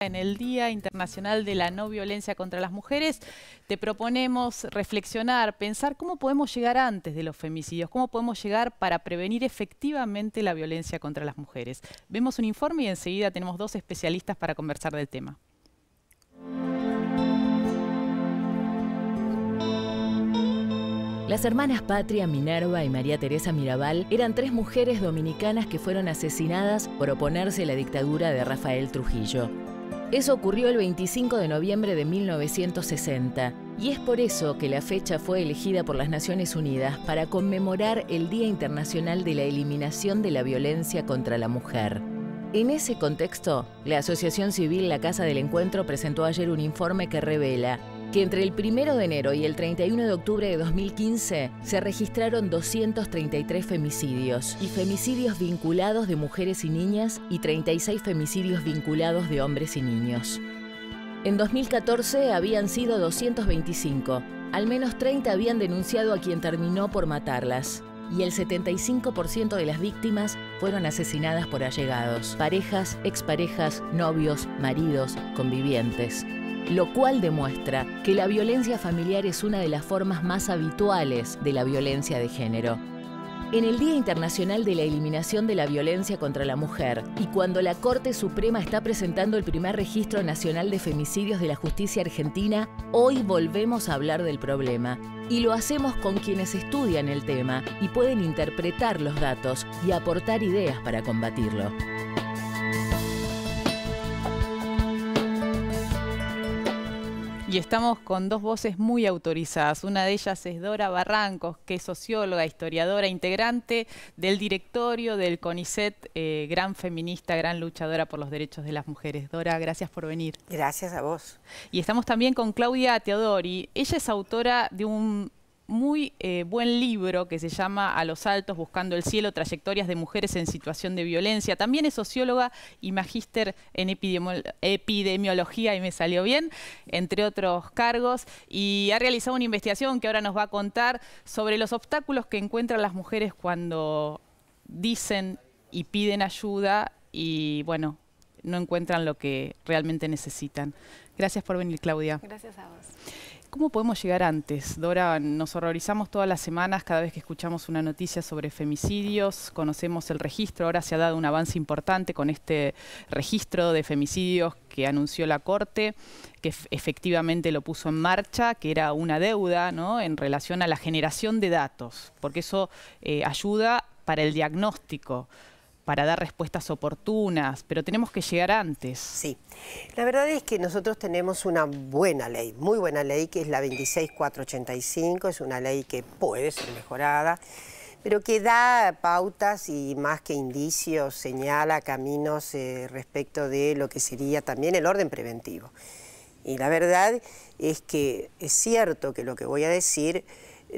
En el Día Internacional de la No Violencia contra las Mujeres, te proponemos reflexionar, pensar cómo podemos llegar antes de los femicidios, cómo podemos llegar para prevenir efectivamente la violencia contra las mujeres. Vemos un informe y enseguida tenemos dos especialistas para conversar del tema. Las hermanas Patria, Minerva y María Teresa Mirabal eran tres mujeres dominicanas que fueron asesinadas por oponerse a la dictadura de Rafael Trujillo. Eso ocurrió el 25 de noviembre de 1960, y es por eso que la fecha fue elegida por las Naciones Unidas para conmemorar el Día Internacional de la Eliminación de la Violencia contra la Mujer. En ese contexto, la Asociación Civil La Casa del Encuentro presentó ayer un informe que revela que entre el 1 de enero y el 31 de octubre de 2015 se registraron 233 femicidios y femicidios vinculados de mujeres y niñas y 36 femicidios vinculados de hombres y niños. En 2014 habían sido 225, al menos 30 habían denunciado a quien terminó por matarlas y el 75% de las víctimas fueron asesinadas por allegados, parejas, exparejas, novios, maridos, convivientes. Lo cual demuestra que la violencia familiar es una de las formas más habituales de la violencia de género. En el Día Internacional de la Eliminación de la Violencia contra la Mujer y cuando la Corte Suprema está presentando el primer registro nacional de femicidios de la justicia argentina, hoy volvemos a hablar del problema. Y lo hacemos con quienes estudian el tema y pueden interpretar los datos y aportar ideas para combatirlo. Y estamos con dos voces muy autorizadas. Una de ellas es Dora Barrancos, que es socióloga, historiadora, integrante del directorio del CONICET, gran feminista, gran luchadora por los derechos de las mujeres. Dora, gracias por venir. Gracias a vos. Y estamos también con Claudia Teodori. Ella es autora de un muy buen libro que se llama A los altos, buscando el cielo, trayectorias de mujeres en situación de violencia. También es socióloga y magíster en epidemiología, y me salió bien, entre otros cargos. Y ha realizado una investigación que ahora nos va a contar sobre los obstáculos que encuentran las mujeres cuando dicen y piden ayuda y, bueno, no encuentran lo que realmente necesitan. Gracias por venir, Claudia. Gracias a vos. ¿Cómo podemos llegar antes? Dora, nos horrorizamos todas las semanas cada vez que escuchamos una noticia sobre femicidios, conocemos el registro, ahora se ha dado un avance importante con este registro de femicidios que anunció la Corte, que efectivamente lo puso en marcha, que era una deuda, ¿no?, en relación a la generación de datos, porque eso ayuda para el diagnóstico, para dar respuestas oportunas, pero tenemos que llegar antes. Sí, la verdad es que nosotros tenemos una buena ley, muy buena ley, que es la 26485, es una ley que puede ser mejorada, pero que da pautas y más que indicios, señala caminos respecto de lo que sería también el orden preventivo. Y la verdad es que es cierto que lo que voy a decir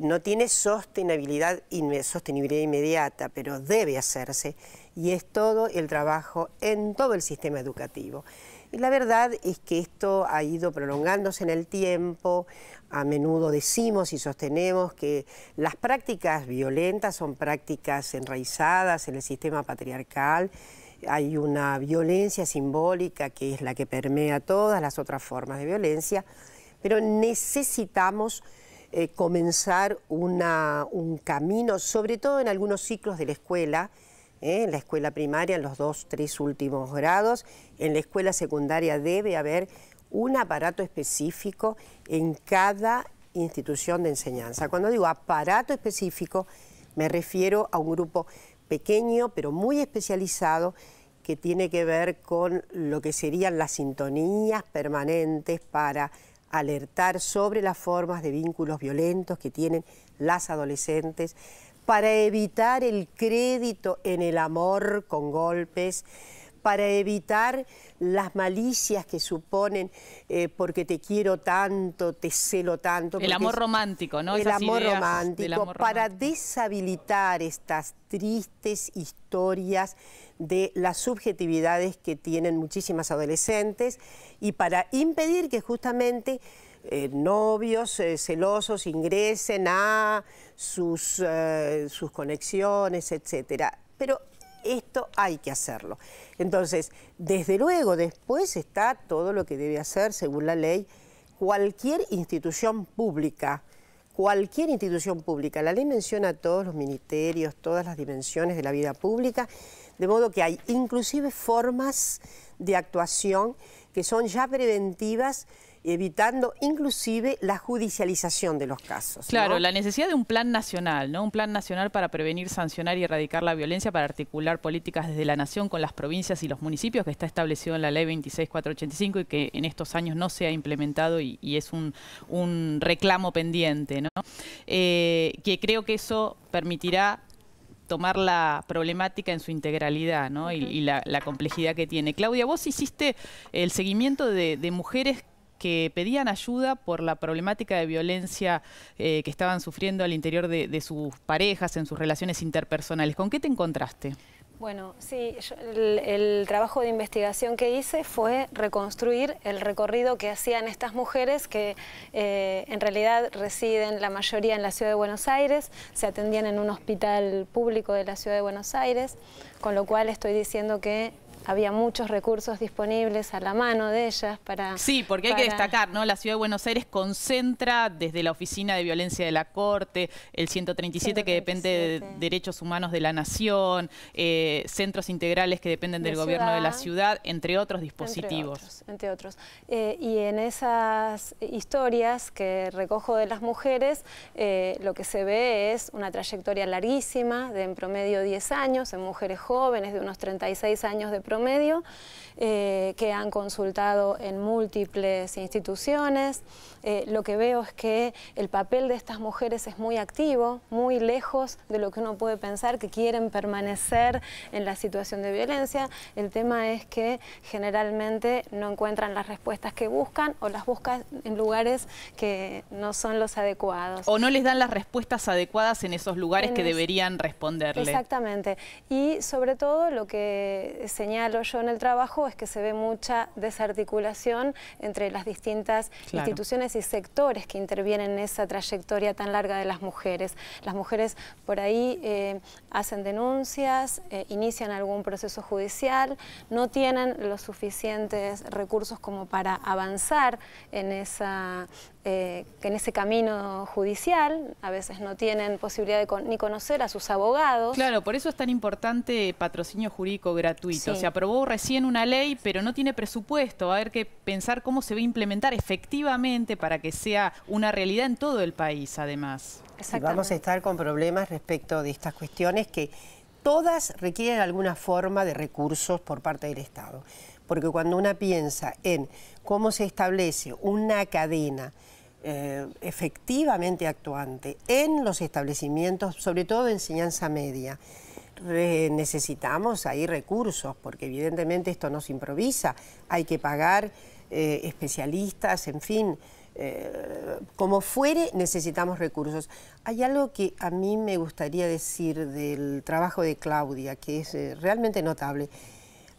no tiene sostenibilidad inmediata, pero debe hacerse, y es todo el trabajo en todo el sistema educativo. Y la verdad es que esto ha ido prolongándose en el tiempo. A menudo decimos y sostenemos que las prácticas violentas son prácticas enraizadas en el sistema patriarcal. Hay una violencia simbólica que es la que permea todas las otras formas de violencia, pero necesitamos comenzar un camino, sobre todo en algunos ciclos de la escuela, en la escuela primaria, en los 2, 3 últimos grados. En la escuela secundaria debe haber un aparato específico en cada institución de enseñanza. Cuando digo aparato específico, me refiero a un grupo pequeño, pero muy especializado, que tiene que ver con lo que serían las sintonías permanentes para alertar sobre las formas de vínculos violentos que tienen las adolescentes, para evitar el crédito en el amor con golpes, para evitar las malicias que suponen porque te quiero tanto, te celo tanto. El amor romántico, ¿no? El amor romántico, para romántico. deshabilitar estas tristes historias de las subjetividades que tienen muchísimas adolescentes y para impedir que justamente novios celosos ingresen a sus conexiones, etcétera. Pero esto hay que hacerlo. Entonces, desde luego, después está todo lo que debe hacer, según la ley, cualquier institución pública. Cualquier institución pública. La ley menciona todos los ministerios, todas las dimensiones de la vida pública, de modo que hay inclusive formas de actuación que son ya preventivas, evitando inclusive la judicialización de los casos. Claro, ¿no? la necesidad de un plan nacional, ¿no? Un plan nacional para prevenir, sancionar y erradicar la violencia, para articular políticas desde la nación con las provincias y los municipios, que está establecido en la ley 26485 y que en estos años no se ha implementado y es un reclamo pendiente, ¿no? Que creo que eso permitirá tomar la problemática en su integralidad, ¿no? Y la complejidad que tiene. Claudia, vos hiciste el seguimiento de mujeres que pedían ayuda por la problemática de violencia que estaban sufriendo al interior de sus parejas, en sus relaciones interpersonales. ¿Con qué te encontraste? Bueno, sí, el trabajo de investigación que hice fue reconstruir el recorrido que hacían estas mujeres que en realidad residen la mayoría en la Ciudad de Buenos Aires, se atendían en un hospital público de la Ciudad de Buenos Aires, con lo cual estoy diciendo que había muchos recursos disponibles a la mano de ellas para... Sí, porque hay que destacar, ¿no? La Ciudad de Buenos Aires concentra desde la Oficina de Violencia de la Corte, el 137 que depende de Derechos Humanos de la Nación, centros integrales que dependen del gobierno de la ciudad, entre otros dispositivos. Entre otros. Y en esas historias que recojo de las mujeres, lo que se ve es una trayectoria larguísima, de en promedio 10 años, en mujeres jóvenes de unos 36 años de promedio, que han consultado en múltiples instituciones. Lo que veo es que el papel de estas mujeres es muy activo, muy lejos de lo que uno puede pensar, que quieren permanecer en la situación de violencia. El tema es que generalmente no encuentran las respuestas que buscan o las buscan en lugares que no son los adecuados. O no les dan las respuestas adecuadas en esos lugares que deberían responderle. Exactamente. Y sobre todo lo que señalo yo en el trabajo es que se ve mucha desarticulación entre las distintas instituciones y sectores que intervienen en esa trayectoria tan larga de las mujeres. Las mujeres por ahí hacen denuncias, inician algún proceso judicial, no tienen los suficientes recursos como para avanzar en ese camino judicial. A veces no tienen posibilidad de ni conocer a sus abogados. Claro, por eso es tan importante patrocinio jurídico gratuito. Se aprobó recién una ley, pero no tiene presupuesto. Va a haber que pensar cómo se va a implementar efectivamente para que sea una realidad en todo el país, además. Y vamos a estar con problemas respecto de estas cuestiones que todas requieren alguna forma de recursos por parte del Estado. Porque cuando una piensa en cómo se establece una cadena efectivamente actuante en los establecimientos, sobre todo de enseñanza media, necesitamos ahí recursos, porque evidentemente esto no se improvisa, hay que pagar especialistas, en fin, como fuere necesitamos recursos. Hay algo que a mí me gustaría decir del trabajo de Claudia, que es realmente notable.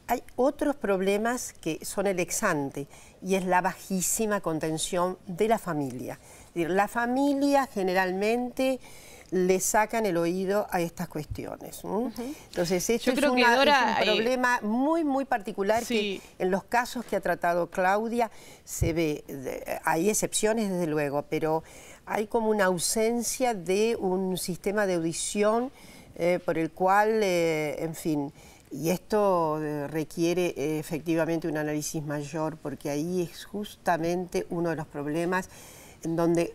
Hay otros problemas que son el ex ante, y es la bajísima contención de la familia. Es decir, la familia generalmente le sacan el oído a estas cuestiones. Entonces, esto es un problema muy, muy particular que en los casos que ha tratado Claudia se ve. Hay excepciones, desde luego, pero hay como una ausencia de un sistema de audición por el cual, en fin, y esto requiere efectivamente un análisis mayor, porque ahí es justamente uno de los problemas en donde...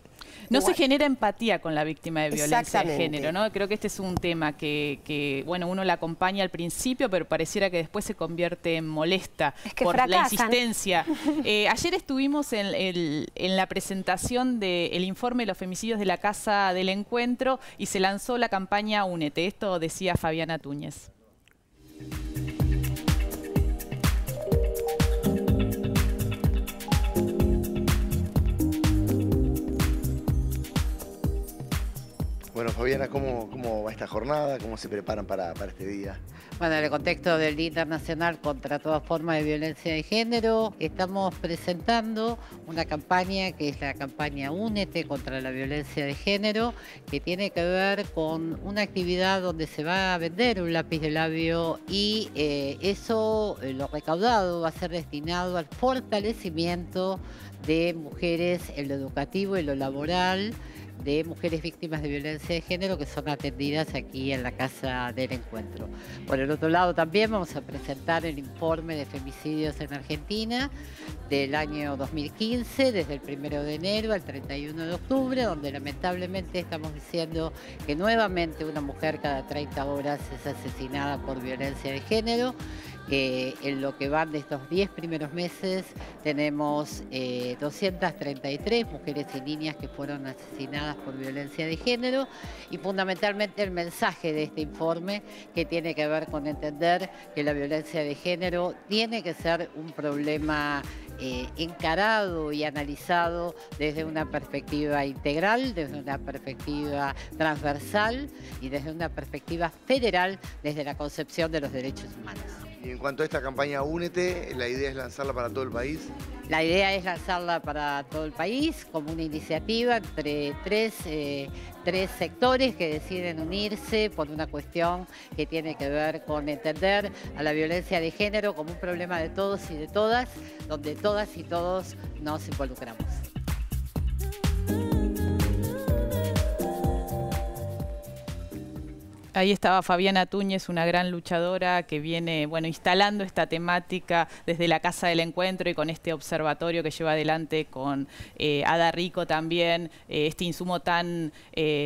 No se genera empatía con la víctima de violencia de género, ¿no? Creo que este es un tema que bueno, uno la acompaña al principio, pero pareciera que después se convierte en molesta por la insistencia. Ayer estuvimos en la presentación del informe de los femicidios de la Casa del Encuentro y se lanzó la campaña Únete. Esto decía Fabiana Túñez. Bueno, Fabiana, ¿cómo va esta jornada? ¿Cómo se preparan para este día? Bueno, en el contexto del Día Internacional contra toda forma de violencia de género, estamos presentando una campaña que es la campaña Únete contra la violencia de género, que tiene que ver con una actividad donde se va a vender un lápiz de labio y lo recaudado va a ser destinado al fortalecimiento de mujeres en lo educativo y lo laboral, de mujeres víctimas de violencia de género que son atendidas aquí en la Casa del Encuentro. Por el otro lado también vamos a presentar el informe de femicidios en Argentina del año 2015, desde el 1 de enero al 31 de octubre, donde lamentablemente estamos diciendo que nuevamente una mujer cada 30 horas es asesinada por violencia de género. En lo que van de estos 10 primeros meses tenemos 233 mujeres y niñas que fueron asesinadas por violencia de género, y fundamentalmente el mensaje de este informe que tiene que ver con entender que la violencia de género tiene que ser un problema encarado y analizado desde una perspectiva integral, desde una perspectiva transversal y desde una perspectiva federal, desde la concepción de los derechos humanos. Y en cuanto a esta campaña Únete, ¿la idea es lanzarla para todo el país? La idea es lanzarla para todo el país como una iniciativa entre tres sectores que deciden unirse por una cuestión que tiene que ver con entender a la violencia de género como un problema de todos y de todas, donde todas y todos nos involucramos. Ahí estaba Fabiana Túñez, una gran luchadora que viene, bueno, instalando esta temática desde la Casa del Encuentro y con este observatorio que lleva adelante con Ada Rico también, este insumo tan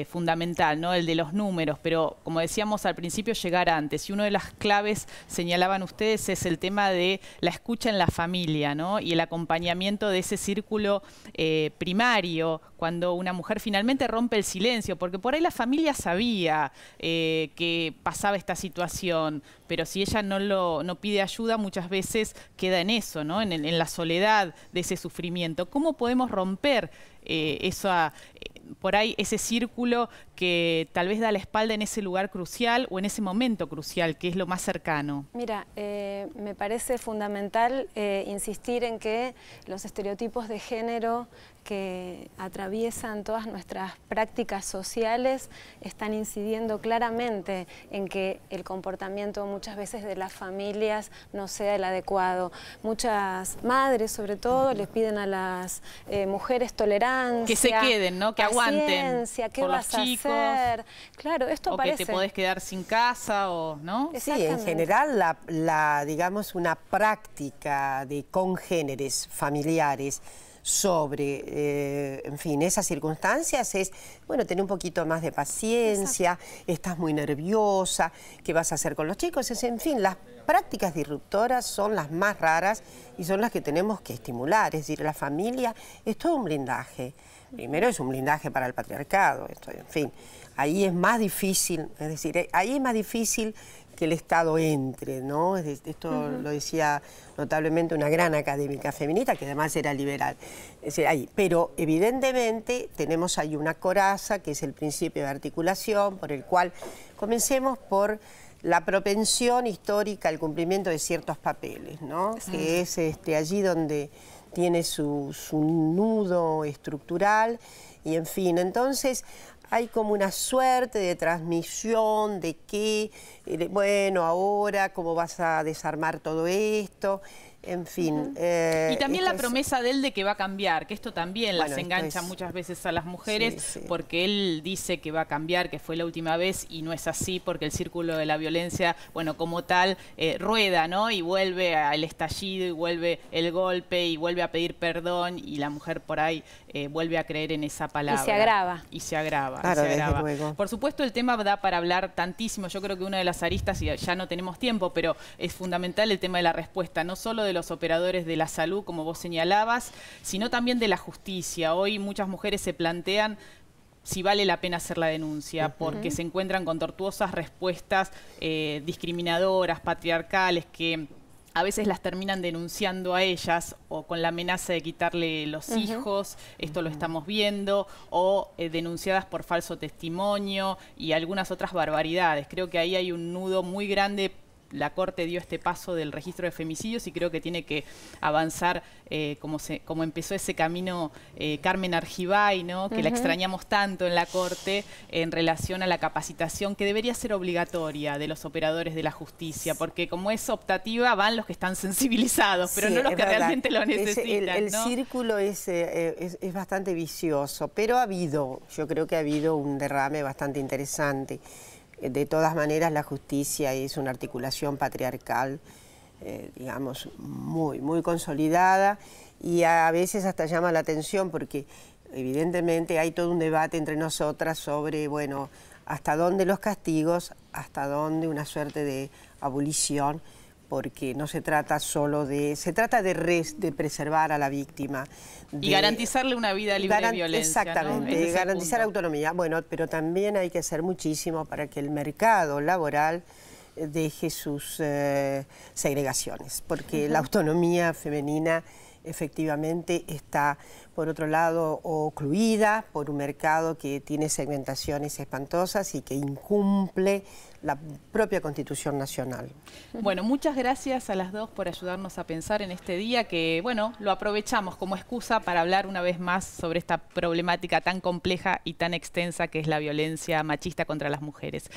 fundamental, ¿no? El de los números, pero como decíamos al principio, llegar antes. Y una de las claves, señalaban ustedes, es el tema de la escucha en la familia, ¿no? Y el acompañamiento de ese círculo primario, cuando una mujer finalmente rompe el silencio, porque por ahí la familia sabía que pasaba esta situación, pero si ella no pide ayuda, muchas veces queda en eso, ¿no? En la soledad de ese sufrimiento. ¿Cómo podemos romper por ahí ese círculo que tal vez da la espalda en ese lugar crucial o en ese momento crucial, que es lo más cercano? Mira, me parece fundamental insistir en que los estereotipos de género que atraviesan todas nuestras prácticas sociales están incidiendo claramente en que el comportamiento muchas veces de las familias no sea el adecuado. Muchas madres, sobre todo, les piden a las mujeres tolerancia, que se queden, ¿no? Que aguanten ¿qué vas a hacer? Claro, esto parece... O que te podés quedar sin casa, o ¿no? Sí, en general, digamos, una práctica de congéneres familiares sobre, en fin, esas circunstancias es, bueno, tener un poquito más de paciencia, estás muy nerviosa, ¿qué vas a hacer con los chicos? En fin, las prácticas disruptoras son las más raras y son las que tenemos que estimular, es decir, la familia es todo un blindaje. Primero es un blindaje para el patriarcado, en fin, ahí es más difícil, es decir, ahí es más difícil que el Estado entre, ¿no? Esto lo decía notablemente una gran académica feminista, que además era liberal. Es decir, ahí. Pero evidentemente tenemos ahí una coraza, que es el principio de articulación, por el cual comencemos por la propensión histórica al cumplimiento de ciertos papeles, ¿no? Que es allí donde tiene su nudo estructural, y en fin, entonces hay como una suerte de transmisión de que, bueno, ahora cómo vas a desarmar todo esto, en fin. Y también la promesa de él de que va a cambiar, que esto también las engancha muchas veces a las mujeres, porque él dice que va a cambiar, que fue la última vez, y no es así, porque el círculo de la violencia, bueno, como tal, rueda, ¿no? Y vuelve al estallido, y vuelve el golpe, y vuelve a pedir perdón, y la mujer por ahí vuelve a creer en esa palabra. Y se agrava. Y se agrava. Claro, y se agrava. desde luego. Por supuesto, el tema da para hablar tantísimo. Yo creo que una de las aristas, y ya no tenemos tiempo, pero es fundamental el tema de la respuesta, no solo de los operadores de la salud, como vos señalabas, sino también de la justicia. Hoy muchas mujeres se plantean si vale la pena hacer la denuncia, porque se encuentran con tortuosas respuestas discriminadoras, patriarcales, que a veces las terminan denunciando a ellas o con la amenaza de quitarle los hijos, esto lo estamos viendo, o denunciadas por falso testimonio y algunas otras barbaridades. Creo que ahí hay un nudo muy grande la Corte dio este paso del registro de femicidios y creo que tiene que avanzar como empezó ese camino Carmen Argibay, ¿no? Que la extrañamos tanto en la Corte en relación a la capacitación que debería ser obligatoria de los operadores de la justicia, porque como es optativa van los que están sensibilizados, pero no los que realmente lo necesitan. El círculo es bastante vicioso, pero yo creo que ha habido un derrame bastante interesante. De todas maneras, la justicia es una articulación patriarcal, digamos, muy consolidada, y a veces hasta llama la atención porque evidentemente hay todo un debate entre nosotras sobre, bueno, hasta dónde los castigos, hasta dónde una suerte de abolición, porque no se trata solo se trata de preservar a la víctima. Y garantizarle una vida libre de violencia. Exactamente, ¿no? garantizar autonomía. Bueno, pero también hay que hacer muchísimo para que el mercado laboral deje sus segregaciones, porque la autonomía femenina efectivamente está, por otro lado, ocluida por un mercado que tiene segmentaciones espantosas y que incumple la propia Constitución Nacional. Bueno, muchas gracias a las dos por ayudarnos a pensar en este día que, bueno, lo aprovechamos como excusa para hablar una vez más sobre esta problemática tan compleja y tan extensa que es la violencia machista contra las mujeres.